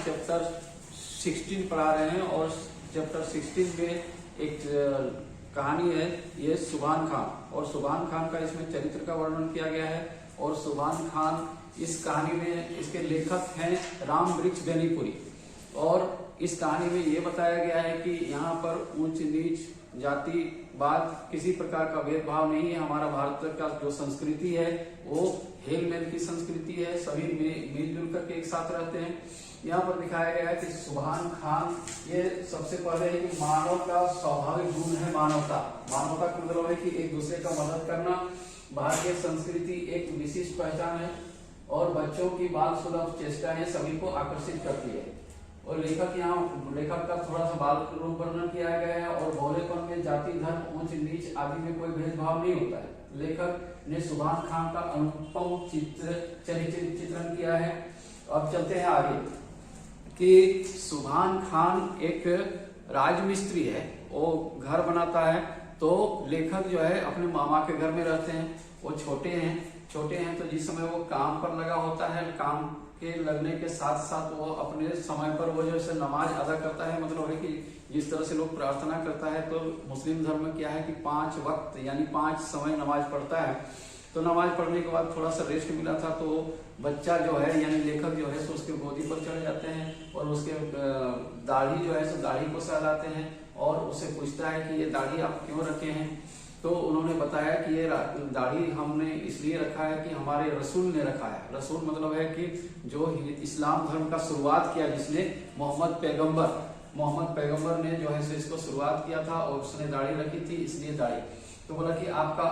Chapter 16 पढ़ा रहे हैं और चैप्टर 16 में एक कहानी है, ये सुभान खान। और सुभान खान का इसमें चरित्र का वर्णन किया गया है। और सुभान खान इस कहानी में, इसके लेखक हैं राम वृक्ष बेनीपुरी। और इस कहानी में ये बताया गया है कि यहाँ पर ऊंच नीच जाति बात किसी प्रकार का भेदभाव नहीं है। हमारा भारत का जो संस्कृति है वो हेल मेल की संस्कृति है, सभी मिलजुल करके एक साथ रहते हैं। यहाँ पर दिखाया गया है कि सुभान खान, ये सबसे पहले है कि मानव का स्वाभाविक गुण है मानवता। मानवता का मतलब है कि एक दूसरे का मदद करना। भारतीय संस्कृति एक विशिष्ट पहचान है और बच्चों की बाल सुलभ चेष्टाएं सभी को आकर्षित करती है। और लेखक का थोड़ा सा बाल रूप वर्णन किया गया है। और भोलेपन में जाति धर्म ऊंच नीच आदि में कोई भेदभाव नहीं होता है। लेखक ने सुभान खान का अनुपम चित्रण किया है। अब चलते हैं आगे कि सुभान खान एक राजमिस्त्री है, वो घर बनाता है। तो लेखक जो है अपने मामा के घर में रहते हैं। वो छोटे हैं तो जिस समय वो काम पर लगा होता है, काम के लगने के साथ साथ वो अपने समय पर वो जैसे नमाज अदा करता है। मतलब है कि जिस तरह से लोग प्रार्थना करता है, तो मुस्लिम धर्म में क्या है कि 5 वक्त यानी 5 समय नमाज पढ़ता है। तो नमाज पढ़ने के बाद थोड़ा सा रेस्ट मिला था, तो बच्चा जो है यानी लेखक जो है सो उसके गोदी पर चढ़ जाते हैं और उसके दाढ़ी जो है सो दाढ़ी को सहलाते हैं और उससे पूछता है कि ये दाढ़ी आप क्यों रखे हैं। तो उन्होंने बताया कि ये दाढ़ी हमने इसलिए रखा है कि हमारे रसूल ने रखा है। रसूल मतलब है कि जो इस्लाम धर्म का शुरुआत किया, जिसने मोहम्मद पैगंबर ने जो है सो इसको शुरुआत किया था और उसने दाढ़ी रखी थी, इसलिए दाढ़ी। तो बोला कि आपका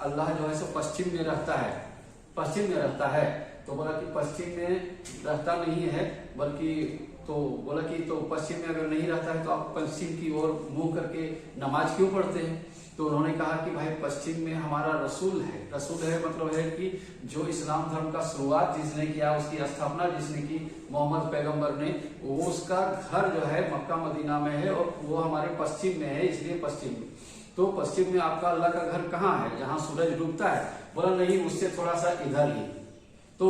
अल्लाह जो है सो पश्चिम में रहता है। तो बोला कि पश्चिम में रहता नहीं है, बल्कि तो बोला कि तो पश्चिम में अगर नहीं रहता है तो आप पश्चिम की ओर मुंह करके नमाज क्यों पढ़ते हैं। तो उन्होंने कहा कि भाई पश्चिम में हमारा रसूल है मतलब है कि जो इस्लाम धर्म का शुरुआत जिसने किया, उसकी स्थापना जिसने की मोहम्मद पैगंबर ने, वो उसका घर जो है मक्का मदीना में है और वो हमारे पश्चिम में है, इसलिए पश्चिम में। तो पश्चिम में आपका अल्लाह का घर कहाँ है, जहाँ सूरज डूबता है। बोला नहीं, उससे थोड़ा सा इधर ही। तो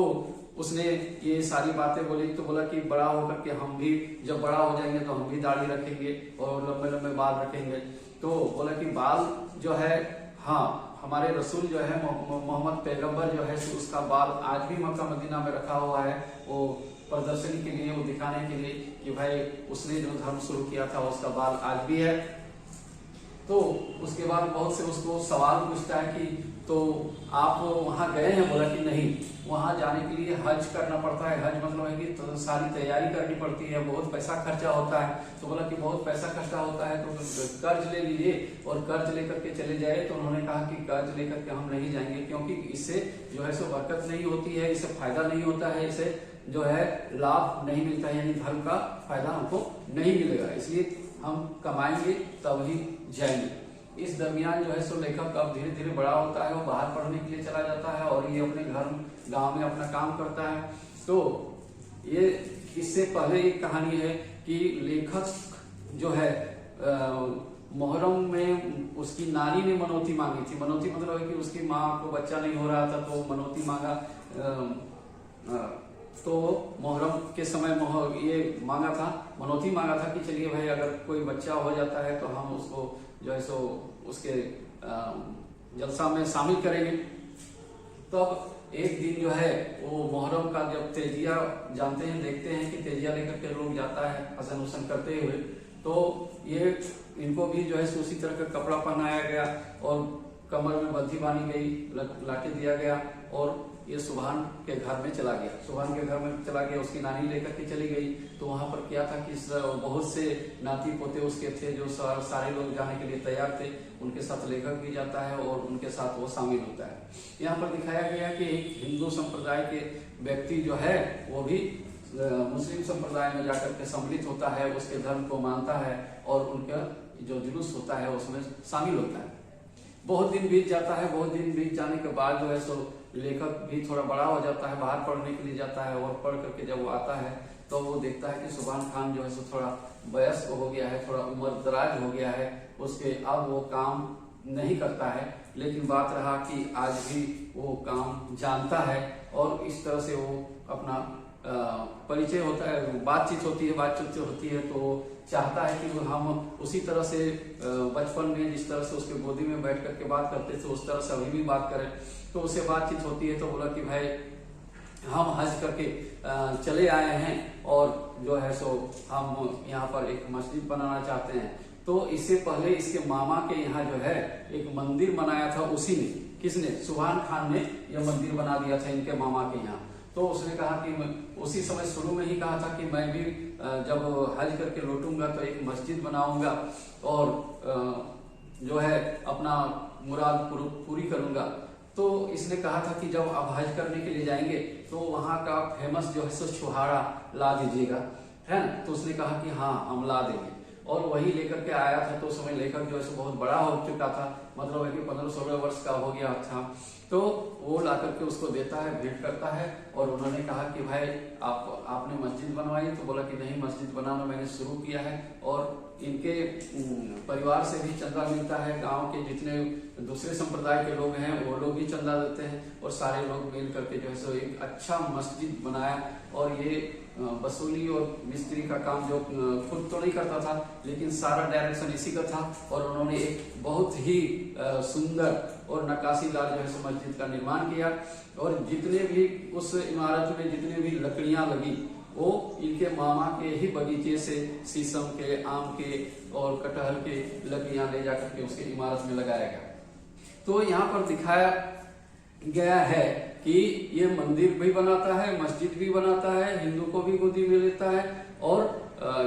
उसने ये सारी बातें बोली। तो बोला कि बड़ा होकर के हम भी जब बड़ा हो जाएंगे तो हम भी दाढ़ी रखेंगे और लंबे लंबे बाल रखेंगे। तो बोला कि बाल जो है, हाँ हमारे रसूल जो है मोहम्मद पैगंबर जो है उसका बाल आज भी मक्का मदीना में रखा हुआ है, वो प्रदर्शनी के लिए, वो दिखाने के लिए कि भाई उसने जो धर्म शुरू किया था उसका बाल आज भी है। तो उसके बाद बहुत से उसको सवाल पूछता है कि तो आप वहां गए हैं। बोला कि नहीं, वहां जाने के लिए हज करना पड़ता है। हज मतलब है कि तो सारी तैयारी करनी पड़ती है, बहुत पैसा खर्चा होता है। तो बोला कि बहुत पैसा खर्चा होता है तो कर्ज ले लीजिए और कर्ज लेकर के चले जाए। तो उन्होंने कहा कि कर्ज लेकर के हम नहीं जाएंगे, क्योंकि इससे जो है सो बरकत नहीं होती है, इससे फायदा नहीं होता है, इससे जो है लाभ नहीं मिलता है, यानी धर्म का फायदा हमको नहीं मिलेगा, इसलिए हम कमाएंगे तभी जाएंगे। इस दरमियान जो है सो लेखक अब धीरे धीरे बड़ा होता है, वो बाहर पढ़ने के लिए चला जाता है और ये अपने घर गांव में अपना काम करता है। तो ये इससे पहले एक कहानी है कि लेखक जो है मुहर्रम में उसकी नानी ने मनौती मांगी थी। मनौती मतलब है कि उसकी माँ को बच्चा नहीं हो रहा था तो मनौती मांगा। तो मुहर्रम के समय ये मनौती मांगा था कि चलिए भाई अगर कोई बच्चा हो जाता है तो हम उसको जो है सो उसके जलसा में शामिल करेंगे। तो एक दिन जो है वो मुहर्रम का जब तेजिया जानते हैं, देखते हैं कि तेजिया लेकर के लोग जाता है हसन हुसन करते हुए, तो ये इनको भी जो है उसी तरह का कपड़ा पहनाया गया और कमर में बंधी बांधी गई, लाठी दिया गया और ये सुभान के घर में चला गया। उसकी नानी लेकर के चली गई। तो वहां पर क्या था कि बहुत से नाती पोते उसके थे जो सारे लोग जाने के लिए तैयार थे। उनके साथ लेखक भी जाता है और उनके साथ वो शामिल होता है। यहाँ पर दिखाया गया कि एक हिंदू संप्रदाय के व्यक्ति जो है वो भी मुस्लिम संप्रदाय में जाकर के सम्मिलित होता है, उसके धर्म को मानता है और उनका जो जुलूस होता है उसमें शामिल होता है। बहुत दिन बीत जाता है। बहुत दिन बीत जाने के बाद जो है सो लेखक भी थोड़ा बड़ा हो जाता है, बाहर पढ़ने के लिए जाता है और पढ़ करके जब वो आता है तो वो देखता है कि सुभान खान जो है सो थोड़ा वयस्क हो गया है, थोड़ा उम्र दराज हो गया है, उसके अब वो काम नहीं करता है। लेकिन बात रहा कि आज भी वो काम जानता है और इस तरह से वो अपना परिचय होता है, बातचीत होती है तो चाहता है कि हम उसी तरह से बचपन में जिस तरह से उसके गोदी में बैठ करके बात करते थे उस तरह से अभी भी बात करें। तो उससे बातचीत होती है तो बोला कि भाई हम हज करके चले आए हैं और जो है सो हम यहाँ पर एक मस्जिद बनाना चाहते हैं। तो इससे पहले इसके मामा के यहाँ जो है एक मंदिर बनाया था उसी ने, किसने, सुभान खान ने यह मंदिर बना दिया था इनके मामा के यहाँ। तो उसने कहा कि उसी समय शुरू में ही कहा था कि मैं भी जब हज करके लौटूंगा तो एक मस्जिद बनाऊंगा और जो है अपना मुराद पूरी करूंगा। तो इसने कहा था कि जब आप हज करने के लिए जाएंगे तो वहां का फेमस जो है सो छुहारा ला दीजिएगा, है ना। तो उसने कहा कि हाँ हम ला देंगे और वही लेकर के आया था। तो उस समय लेखक जो है बहुत बड़ा हो चुका था, मतलब है कि 15-16 वर्ष का हो गया था। तो वो ला करके उसको देता है, भेंट करता है और उन्होंने कहा कि भाई आपने मस्जिद बनवाई। तो बोला कि नहीं, मस्जिद बनाना मैंने शुरू किया है और इनके परिवार से भी चंदा मिलता है, गांव के जितने दूसरे संप्रदाय के लोग हैं वो लोग भी चंदा देते हैं और सारे लोग मिल करके जो है सो एक अच्छा मस्जिद बनाया। और ये वसूली और मिस्त्री का काम जो खुद तो नहीं करता था लेकिन सारा डायरेक्शन इसी का था और उन्होंने एक बहुत ही सुंदर और नक्काशीदार जो है मस्जिद का निर्माण किया। और जितने भी उस इमारत में जितने भी लकड़ियां लगी वो इनके मामा के ही बगीचे से शीशम के, आम के और कटहल के लकड़ियां ले जाकर के उसके इमारत में लगाया गया। तो यहाँ पर दिखाया गया है कि ये मंदिर भी बनाता है, मस्जिद भी बनाता है, हिंदू को भी गोदी में लेता है और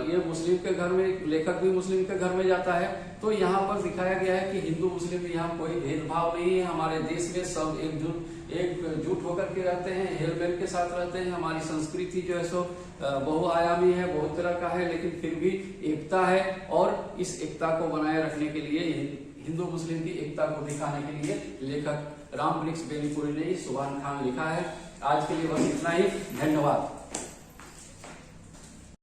ये मुस्लिम के घर में, लेखक भी मुस्लिम के घर में जाता है। तो यहाँ पर दिखाया गया है कि हिंदू मुस्लिम यहाँ कोई भेदभाव नहीं है। हमारे देश में सब एकजुट होकर के रहते हैं, हेल मेल के साथ रहते हैं। हमारी संस्कृति जो है सो बहुआयामी है, बहुत तरह का है, लेकिन फिर भी एकता है। और इस एकता को बनाए रखने के लिए, हिंदू मुस्लिम की एकता को दिखाने के लिए लेखक रामवृक्ष बेनीपुरी ने सुभान खान लिखा है। आज के लिए बस इतना ही, धन्यवाद।